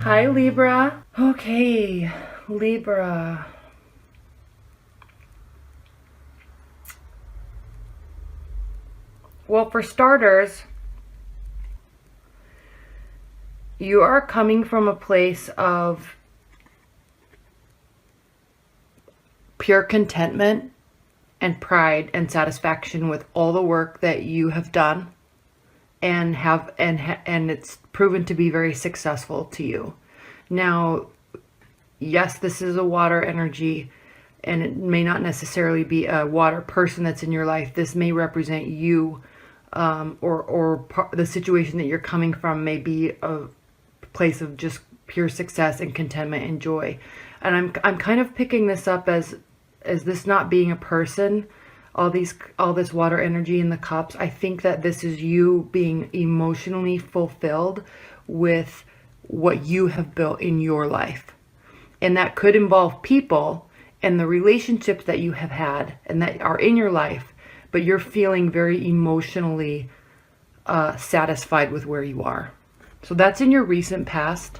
Hi, Libra. Okay, Libra. Well, for starters, you are coming from a place of pure contentment and pride and satisfaction with all the work that you have done and it's proven to be very successful to you. Now, yes, this is a water energy, and it may not necessarily be a water person that's in your life. This may represent you, the situation that you're coming from may be a place of just pure success and contentment and joy. And I'm kind of picking this up as this not being a person, all this water energy in the cups. I think that this is you being emotionally fulfilled with what you have built in your life. And that could involve people and the relationships that you have had and that are in your life, but you're feeling very emotionally satisfied with where you are. So that's in your recent past.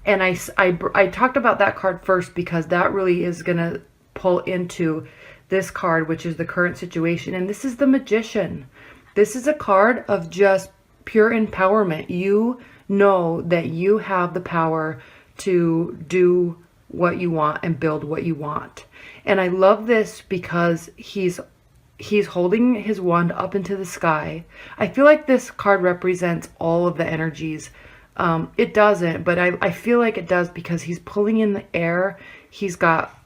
And I talked about that card first because that really is going to pull into this card, which is the current situation. And this is the Magician. This is a card of just pure empowerment. You know that you have the power to do what you want and build what you want. And I love this because he's holding his wand up into the sky. I feel like this card represents all of the energies. It doesn't, but I feel like it does because he's pulling in the air. He's got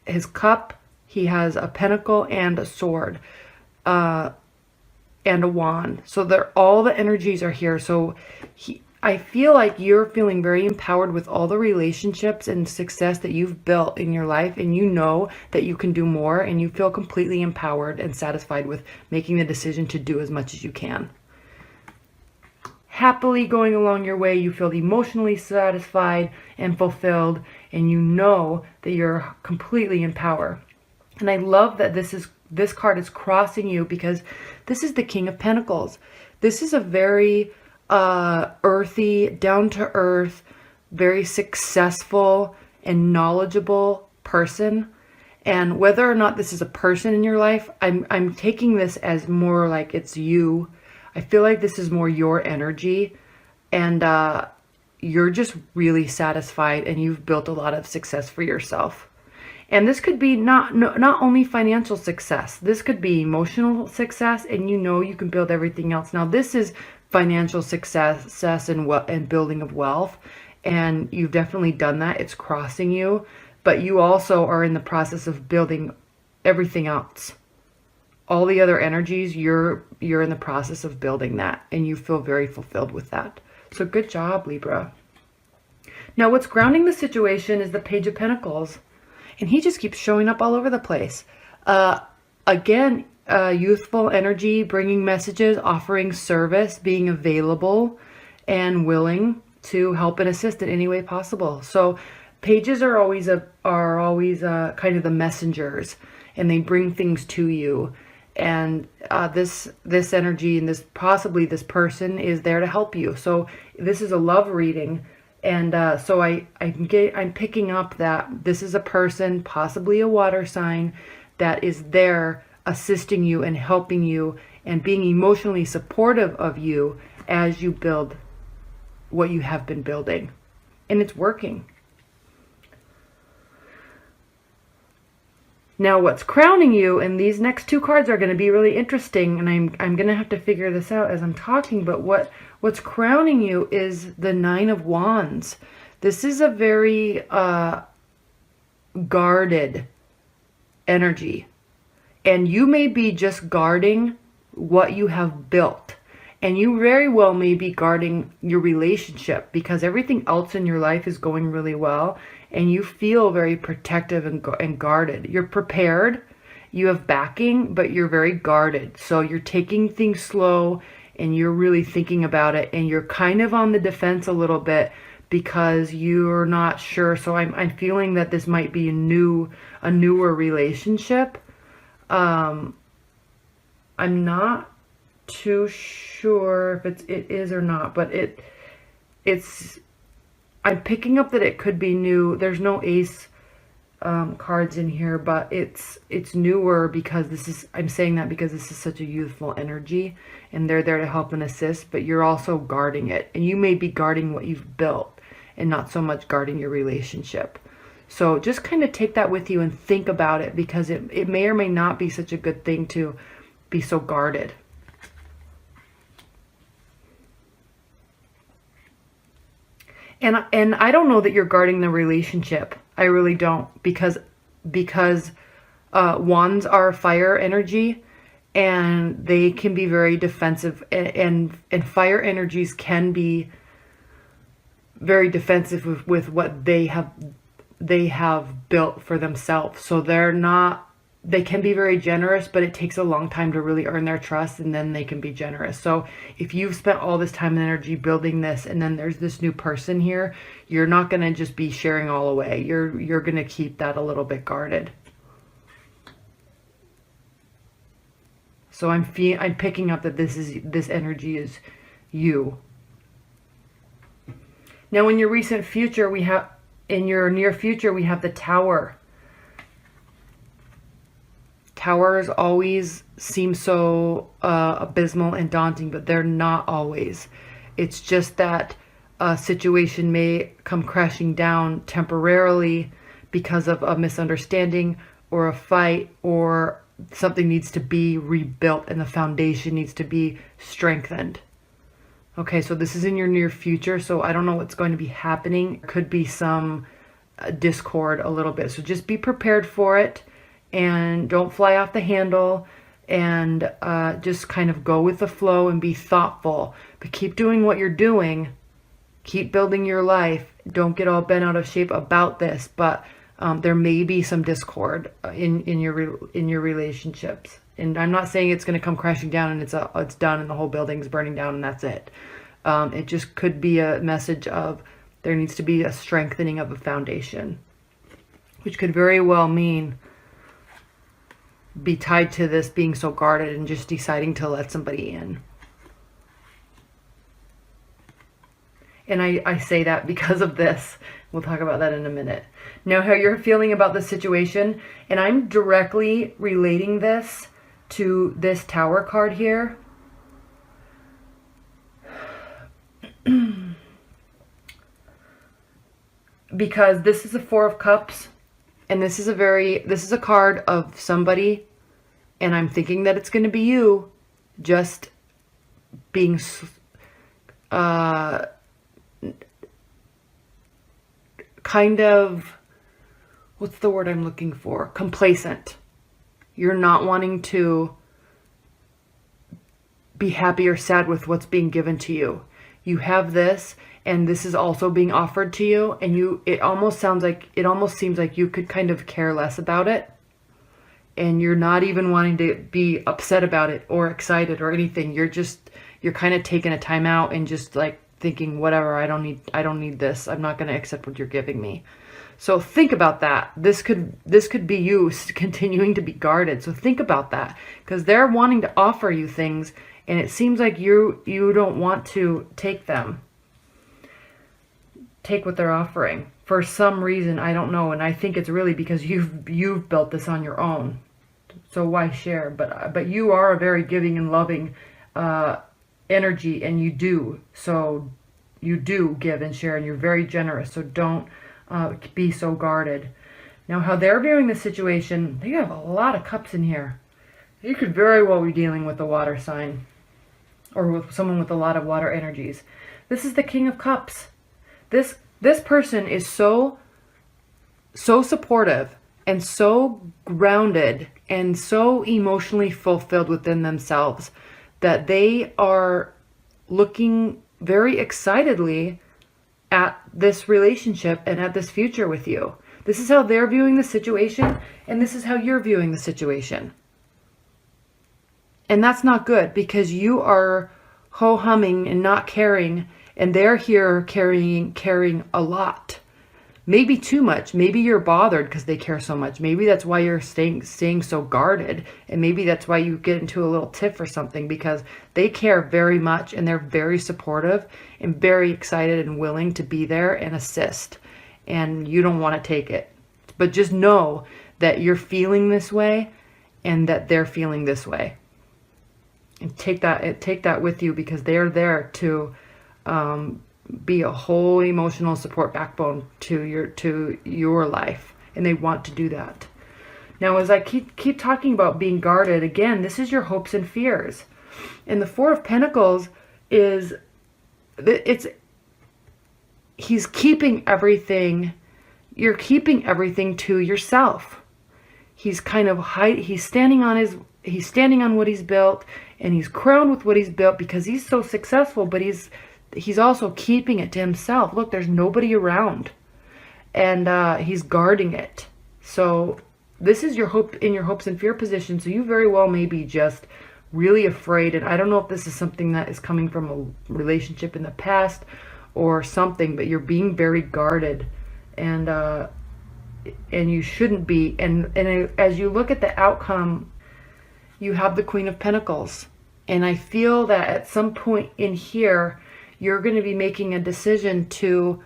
his cup, he has a pentacle and a sword, and a wand. So all the energies are here. So I feel like you're feeling very empowered with all the relationships and success that you've built in your life, and you know that you can do more, and you feel completely empowered and satisfied with making the decision to do as much as you can. Happily going along your way, you feel emotionally satisfied and fulfilled, and you know that you're completely in power. And I love that this card is crossing you because this is the King of Pentacles. This is a very earthy, down-to-earth, very successful and knowledgeable person. And whether or not this is a person in your life, I'm taking this as more like it's you. I feel like this is more your energy, and you're just really satisfied, and you've built a lot of success for yourself. And this could be not only financial success. This could be emotional success, and you know you can build everything else. Now, this is financial success and building of wealth, and you've definitely done that. It's crossing you, but you also are in the process of building everything else. All the other energies, you're in the process of building that, and you feel very fulfilled with that. So good job, Libra. Now, what's grounding the situation is the Page of Pentacles, and he just keeps showing up all over the place. Again, youthful energy, bringing messages, offering service, being available and willing to help and assist in any way possible. So pages are always kind of the messengers, and they bring things to you. And this energy and possibly this person is there to help you. So this is a love reading, and so I'm picking up that this is a person, possibly a water sign, that is there assisting you and helping you and being emotionally supportive of you as you build what you have been building, and it's working. Now, what's crowning you, and these next two cards are going to be really interesting, and I'm going to have to figure this out as I'm talking, but what's crowning you is the Nine of Wands. This is a very guarded energy, and you may be just guarding what you have built, and you very well may be guarding your relationship because everything else in your life is going really well, and you feel very protective and guarded. You're prepared, you have backing, but you're very guarded. So you're taking things slow, and you're really thinking about it, and you're kind of on the defense a little bit because you're not sure. So I'm feeling that this might be a newer relationship. I'm not too sure if it is or not, but I'm picking up that it could be new. There's no ace cards in here, but it's newer because this is, I'm saying that because this is such a youthful energy and they're there to help and assist, but you're also guarding it, and you may be guarding what you've built and not so much guarding your relationship. So just kind of take that with you and think about it, because it may or may not be such a good thing to be so guarded. And I don't know that you're guarding the relationship. I really don't, because wands are fire energy, and they can be very defensive, and fire energies can be very defensive with what they have built for themselves. So they can be very generous, but it takes a long time to really earn their trust, and then they can be generous. So if you've spent all this time and energy building this, and then there's this new person here, you're not going to just be sharing all away. You're going to keep that a little bit guarded. So I'm picking up that this energy is you. Now in your recent future, in your near future, we have the Tower. Towers always seem so abysmal and daunting, but they're not always. It's just that a situation may come crashing down temporarily because of a misunderstanding or a fight, or something needs to be rebuilt and the foundation needs to be strengthened. Okay, so this is in your near future, so I don't know what's going to be happening. Could be some discord a little bit, so just be prepared for it. And don't fly off the handle, and just kind of go with the flow and be thoughtful. But keep doing what you're doing. Keep building your life. Don't get all bent out of shape about this. But there may be some discord in your relationships. And I'm not saying it's going to come crashing down and it's done and the whole building's burning down and that's it. It just could be a message of there needs to be a strengthening of a foundation, which could very well mean be tied to this being so guarded and just deciding to let somebody in. And I say that because of this. We'll talk about that in a minute. Now, how you're feeling about the situation, and I'm directly relating this to this Tower card here. Because this is a Four of Cups, and this is a card of somebody, and I'm thinking that it's going to be you, just being kind of, what's the word I'm looking for? Complacent. You're not wanting to be happy or sad with what's being given to you. You have this, and this is also being offered to you, and it almost seems like you could kind of care less about it, and you're not even wanting to be upset about it or excited or anything. You're kind of taking a time out and just like thinking, whatever, I don't need this. I'm not going to accept what you're giving me. So think about that. This could be you continuing to be guarded. So think about that, because they're wanting to offer you things, and it seems like you don't want to take them. Take what they're offering for some reason, I don't know, and I think it's really because you've built this on your own. So why share? But you are a very giving and loving energy, and you do give and share, and you're very generous. So don't be so guarded. Now, how they're viewing the situation, they have a lot of cups in here. You could very well be dealing with a water sign, or with someone with a lot of water energies. This is the King of Cups. This person is so supportive and so grounded and so emotionally fulfilled within themselves that they are looking very excitedly at this relationship and at this future with you. This is how they're viewing the situation, and this is how you're viewing the situation. And that's not good, because you are ho-humming and not caring, and they're here carrying a lot. maybe too much. Maybe you're bothered because they care so much. Maybe that's why you're staying so guarded. And maybe that's why you get into a little tiff or something, because they care very much and they're very supportive and very excited and willing to be there and assist. And you don't want to take it. But just know that you're feeling this way and that they're feeling this way. And take that with you, because they're there to be a whole emotional support backbone to your life, and they want to do that. Now, as I keep talking about being guarded, again, this is your hopes and fears. And the Four of Pentacles is, he's keeping everything. You're keeping everything to yourself. He's kind of he's standing on what he's built, and he's crowned with what he's built because he's so successful, but he's also keeping it to himself. Look, there's nobody around, and he's guarding it. So this is your hopes and fear position. So you very well may be just really afraid. And I don't know if this is something that is coming from a relationship in the past or something, but you're being very guarded, and you shouldn't be. And as you look at the outcome, you have the Queen of Pentacles. And I feel that at some point in here, you're going to be making a decision to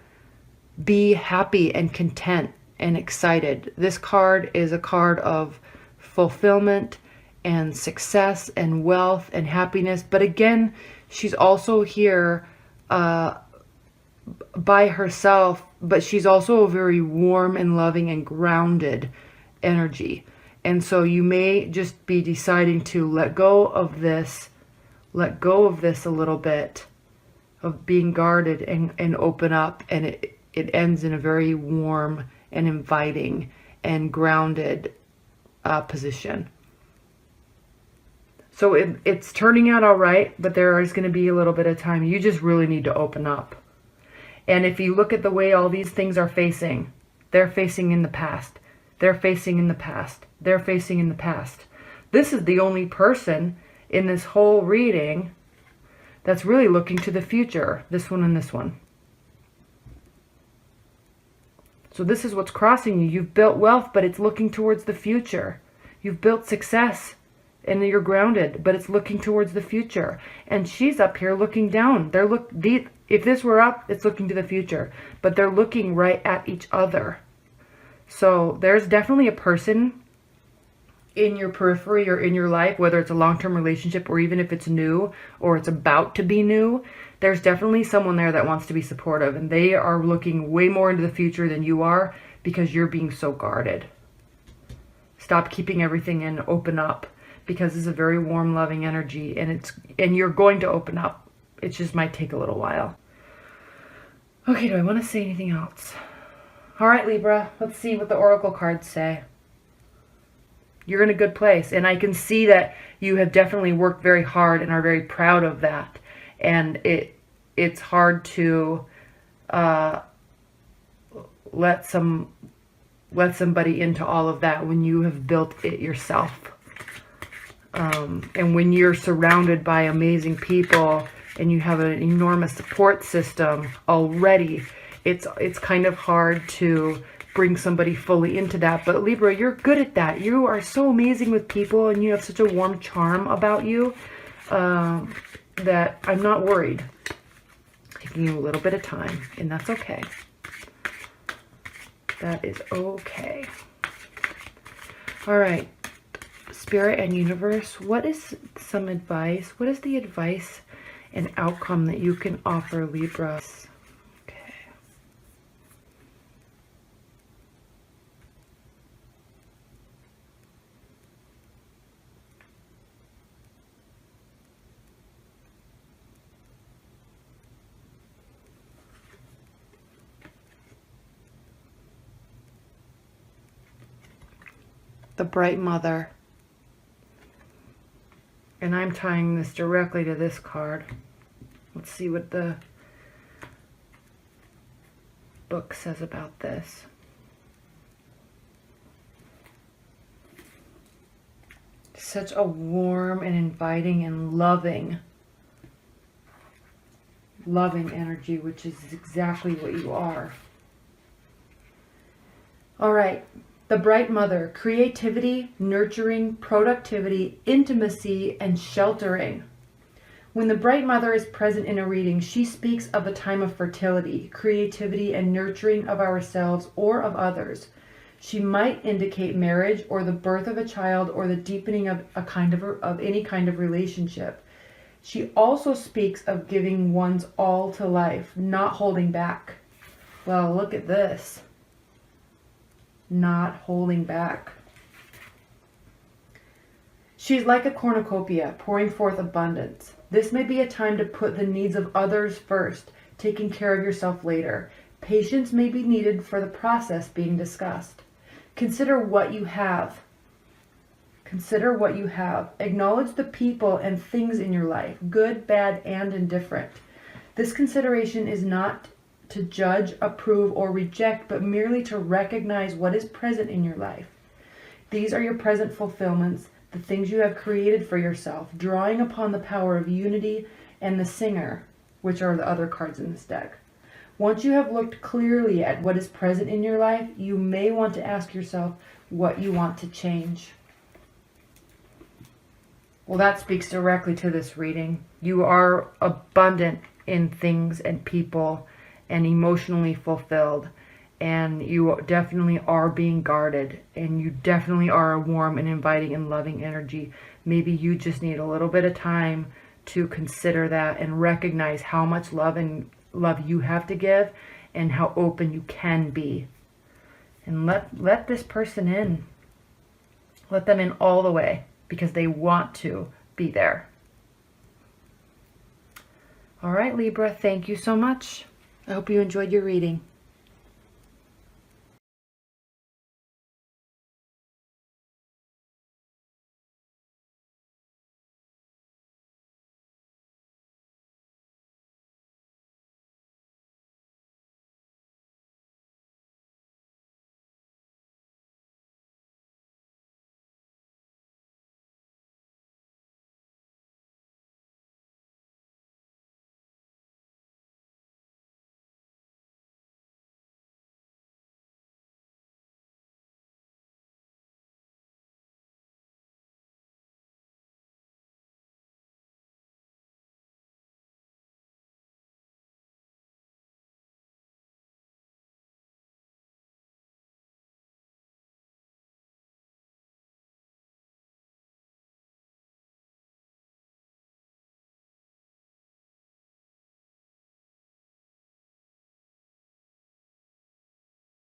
be happy and content and excited. This card is a card of fulfillment and success and wealth and happiness. But again, she's also here by herself, but she's also a very warm and loving and grounded energy. And so you may just be deciding to let go of this a little bit, of being guarded, and open up. And it ends in a very warm and inviting and grounded position. So it's turning out all right, but there is going to be a little bit of time. You just really need to open up. And if you look at the way all these things are facing, they're facing in the past. They're facing in the past. They're facing in the past. This is the only person in this whole reading that's really looking to the future. This one and this one. So this is what's crossing you. You've built wealth, but it's looking towards the future. You've built success, and you're grounded, but it's looking towards the future. And she's up here looking down. If this were up, it's looking to the future, but they're looking right at each other. So there's definitely a person in your periphery or in your life, whether it's a long-term relationship or even if it's new or it's about to be new, there's definitely someone there that wants to be supportive, and they are looking way more into the future than you are because you're being so guarded. Stop keeping everything in, open up, because it's a very warm, loving energy, and you're going to open up. It just might take a little while. Okay, do I want to say anything else? All right, Libra, let's see what the Oracle cards say. You're in a good place, and I can see that you have definitely worked very hard and are very proud of that. And it's hard to let somebody into all of that when you have built it yourself. And when you're surrounded by amazing people and you have an enormous support system already, it's kind of hard to bring somebody fully into that. But Libra, you're good at that. You are so amazing with people, and you have such a warm charm about you that I'm not worried. Taking you a little bit of time, and that's okay. That is okay. All right. Spirit and universe, what is some advice? What is the advice and outcome that you can offer Libra? Okay. The Bright Mother. And I'm tying this directly to this card. Let's see what the book says about this. Such a warm and inviting and loving energy, which is exactly what you are. All right. The Bright Mother, creativity, nurturing, productivity, intimacy, and sheltering. When the Bright Mother is present in a reading, she speaks of a time of fertility, creativity, and nurturing of ourselves or of others. She might indicate marriage or the birth of a child or the deepening of any kind of relationship. She also speaks of giving one's all to life, not holding back. Well, look at this. Not holding back. She's like a cornucopia, pouring forth abundance. This may be a time to put the needs of others first, taking care of yourself later. Patience may be needed for the process being discussed. Consider what you have. Consider what you have. Acknowledge the people and things in your life, good, bad, and indifferent. This consideration is not to judge, approve, or reject, but merely to recognize what is present in your life. These are your present fulfillments, the things you have created for yourself, drawing upon the power of unity and the singer, which are the other cards in this deck. Once you have looked clearly at what is present in your life, you may want to ask yourself what you want to change. Well, that speaks directly to this reading. You are abundant in things and people and emotionally fulfilled. And you definitely are being guarded. And you definitely are a warm and inviting and loving energy. Maybe you just need a little bit of time to consider that and recognize how much love you have to give and how open you can be. And let this person in. Let them in all the way because they want to be there. All right, Libra, thank you so much. I hope you enjoyed your reading.